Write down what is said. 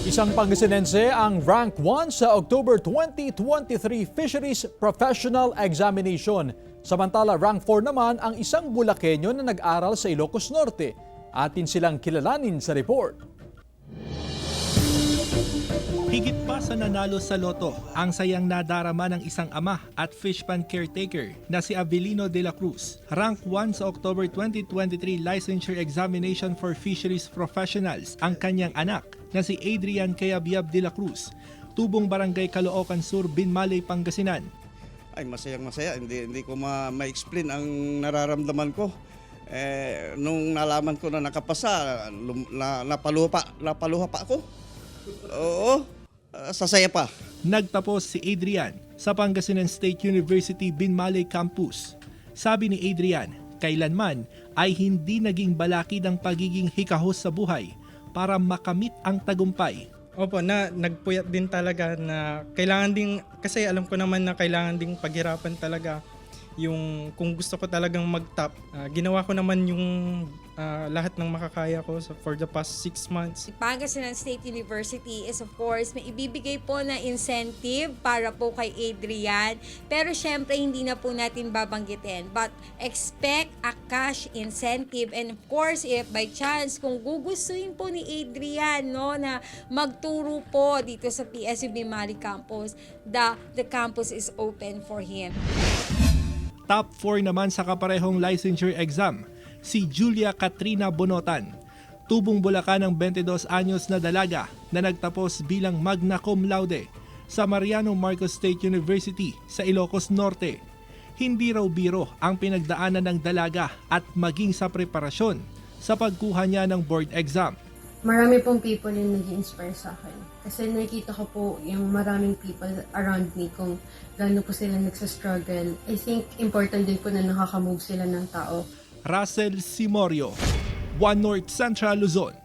Isang Pangasinense ang Rank 1 sa October 2023 Fisheries Professional Examination. Samantala, Rank 4 naman ang isang Bulakenyo na nag-aral sa Ilocos Norte. Atin silang kilalanin sa report. Higit pa sa nanalo sa loto, ang sayang nadarama ng isang ama at fish pan caretaker na si Avelino de la Cruz. Rank 1 sa October 2023 Licensure Examination for Fisheries Professionals ang kanyang anak na si Adrian Cayabyab de la Cruz, tubong barangay Caloocan Sur, Binmaley, Pangasinan. Ay, masayang masaya. Hindi ko ma-explain ang nararamdaman ko. Nung nalaman ko na nakapasa, napaluha pa ako. Oo, sasaya pa. Nagtapos si Adrian sa Pangasinan State University Binmaley Campus. Sabi ni Adrian, kailanman ay hindi naging balakid ang pagiging hikahos sa buhay para makamit ang tagumpay. Opo, nagpuyat din talaga na kailangan din, kasi alam ko naman na kailangan ding paghirapan talaga yung kung gusto ko talagang mag-top. Ginawa ko naman yung lahat ng makakaya ko for the past 6 months. Pangasinan State University is of course may ibibigay po na incentive para po kay Adrian. Pero syempre hindi na po natin babanggitin. But expect a cash incentive, and of course if by chance kung gugustuhin po ni Adrian na magturo po dito sa PSU Binmaley Campus, the campus is open for him. Top 4 naman sa kaparehong licensure exam, si Julia Katrina Bonotan, tubong Bulacan ng 22 anyos na dalaga na nagtapos bilang magna cum laude sa Mariano Marcos State University sa Ilocos Norte. Hindi raw biro ang pinagdaanan ng dalaga at maging sa preparasyon sa pagkuha niya ng board exam. Marami pong people yung nag-inspire sa akin. Kasi nakikita ko po yung maraming people around me kung gaano po sila nagsastruggle. I think important din po na nakakamove sila ng tao. Russell Simorio, One North Central Luzon.